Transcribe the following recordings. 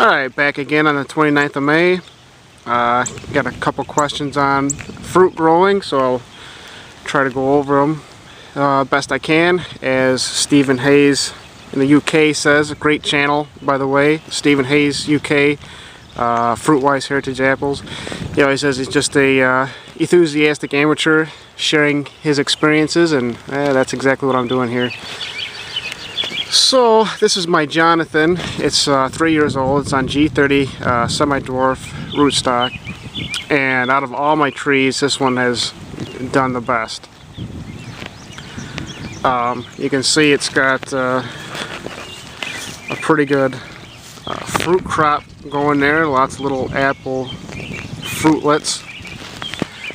Alright, back again on the 29th of May. Got a couple questions on fruit growing, so I'll try to go over them best I can. As Stephen Hayes in the UK says, a great channel by the way, Stephen Hayes UK, Fruitwise Heritage Apples. He always says he's just a enthusiastic amateur sharing his experiences, and that's exactly what I'm doing here. So this is my Jonathan. It's 3 years old. It's on G30 semi-dwarf rootstock, and out of all my trees, this one has done the best. You can see it's got a pretty good fruit crop going there. Lots of little apple fruitlets.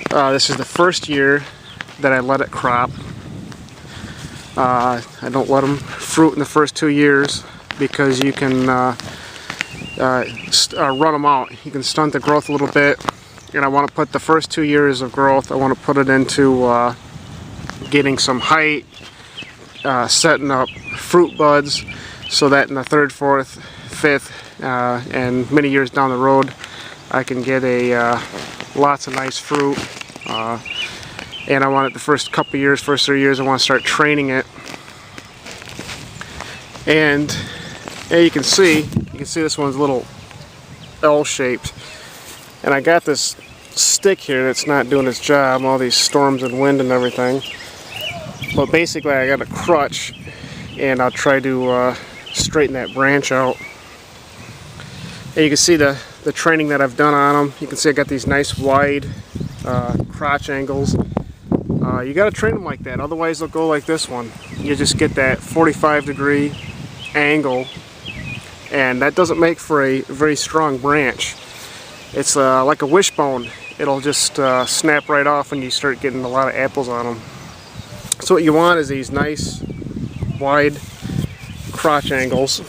This is the first year that I let it crop. I don't let them fruit in the first 2 years because you can run them out. You can stunt the growth a little bit, and I want to put the first 2 years of growth, I want to put it into getting some height, setting up fruit buds, so that in the third, fourth, fifth, and many years down the road I can get lots of nice fruit. And I want it the first couple years, first 3 years, I want to start training it. And you can see this one's a little L-shaped. And I got this stick here that's not doing its job, all these storms and wind and everything. But basically I got a crutch, and I'll try to straighten that branch out. And you can see the training that I've done on them. You can see I got these nice wide crotch angles. You got to train them like that, otherwise they'll go like this one. You just get that 45-degree angle, and that doesn't make for a very strong branch. It's like a wishbone. It'll just snap right off when you start getting a lot of apples on them. So what you want is these nice wide crotch angles.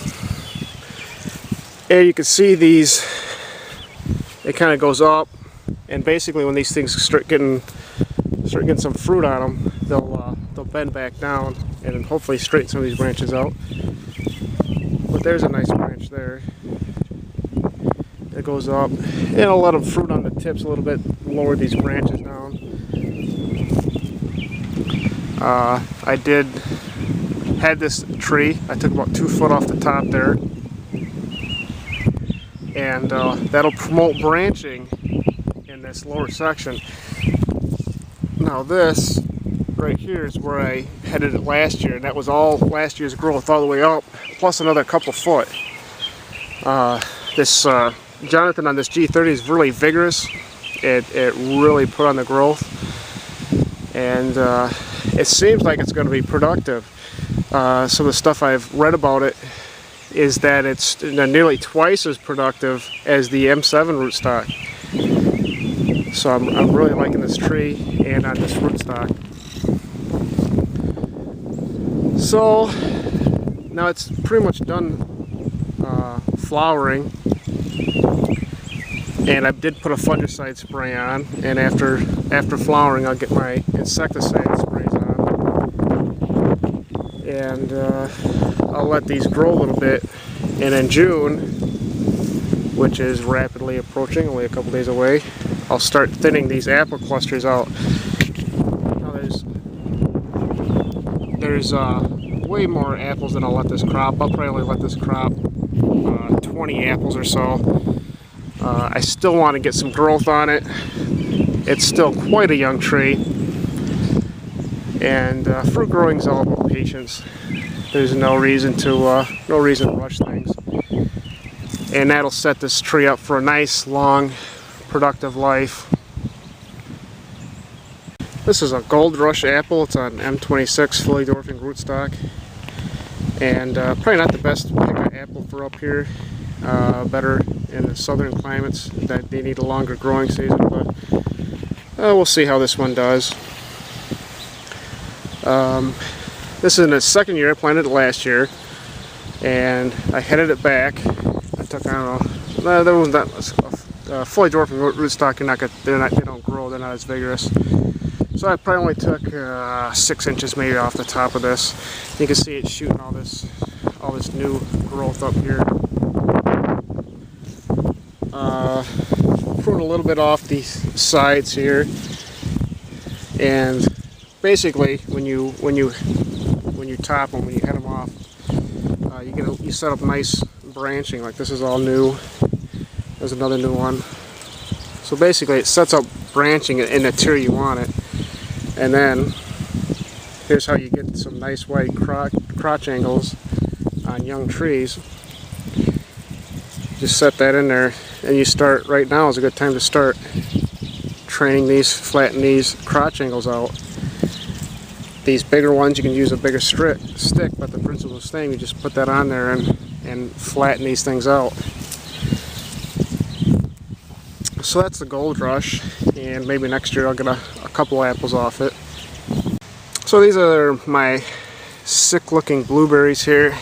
And you can see these, it kind of goes up, and basically when these things start getting some fruit on them, they'll bend back down and then hopefully straighten some of these branches out. But there's a nice branch there. It goes up, and I'll let them fruit on the tips a little bit, lower these branches down. I had this tree, I took about 2 foot off the top there, and that'll promote branching in this lower section. Now this right here is where I headed it last year, and that was all last year's growth all the way up, plus another couple foot. This Jonathan on this G30 is really vigorous. It really put on the growth, and it seems like it's going to be productive. Some of the stuff I've read about it is that it's nearly twice as productive as the M7 rootstock. So I'm really liking this tree and on this rootstock. So now it's pretty much done flowering, and I did put a fungicide spray on, and after flowering I'll get my insecticide sprays on, and I'll let these grow a little bit, and in June, which is rapidly approaching, only a couple days away, I'll start thinning these apple clusters out. Now there's way more apples than I'll let this crop. I'll probably let this crop 20 apples or so. I still want to get some growth on it. It's still quite a young tree, and fruit growing is all about patience. There's no reason to rush things, and that'll set this tree up for a nice long productive life. This is a Gold Rush apple. It's on M26 fully dwarfing rootstock, and probably not the best pick of apple for up here. Better in the southern climates, that they need a longer growing season, but we'll see how this one does. This is in the second year. I planted it last year, and I headed it back. I took, I don't know, there wasn't that fully dwarfing rootstock. They don't grow. They're not as vigorous. So I probably only took 6 inches maybe off the top of this. You can see it shooting all this new growth up here. prune a little bit off the sides here, and basically when you top them, when you head them off, you set up nice branching. Like this is all new. There's another new one. So basically it sets up branching in the tier you want it, and then here's how you get some nice white crotch angles on young trees. Just set that in there, and you start. Right now is a good time to start training these, flatten these crotch angles out. These bigger ones you can use a bigger stick, but the principle is the same. You just put that on there and flatten these things out. So that's the gold rush, and maybe next year I'll get a couple apples off it. So these are my sick looking blueberries here,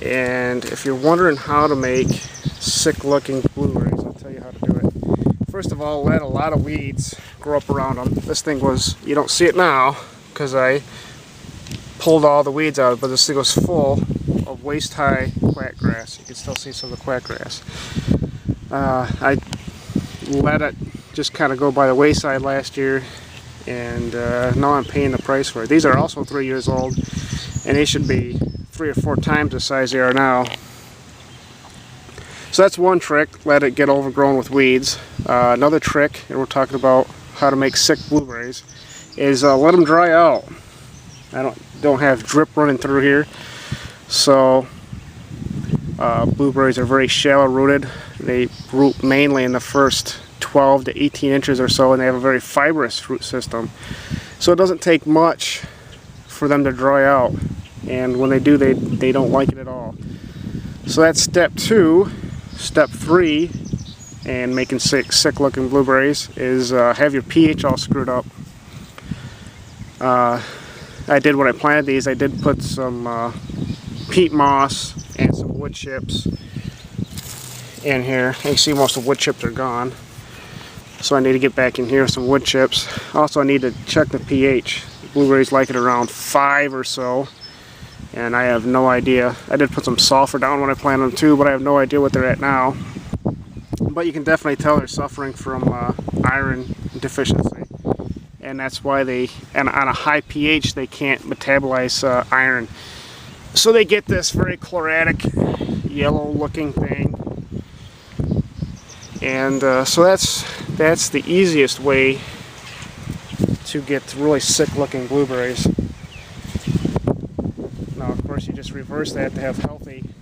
and if you're wondering how to make sick looking blueberries, I'll tell you how to do it. First of all, let a lot of weeds grow up around them. This thing was, you don't see it now because I pulled all the weeds out, but this thing was full of waist high quackgrass. You can still see some of the quackgrass. I let it just kind of go by the wayside last year, and now I'm paying the price for it. These are also 3 years old, and they should be 3 or 4 times the size they are now. So that's one trick, let it get overgrown with weeds. Another trick, and we're talking about how to make sick blueberries, is let them dry out. I don't have drip running through here, so blueberries are very shallow rooted. They root mainly in the first 12 to 18 inches or so, and they have a very fibrous root system. So it doesn't take much for them to dry out, and when they do, they don't like it at all. So that's step 2. Step 3, and making sick looking blueberries, is have your pH all screwed up. I did, when I planted these, I did put some peat moss and some wood chips in here. You can see most of the wood chips are gone, so I need to get back in here with some wood chips. Also, I need to check the pH. Blueberries like it around 5 or so, and I have no idea. I did put some sulfur down when I planted them too, but I have no idea what they're at now. But you can definitely tell they're suffering from iron deficiency, and that's why on a high pH they can't metabolize iron. So they get this very chlorotic, yellow looking thing. And so that's the easiest way to get really sick looking blueberries. Now of course you just reverse that to have healthy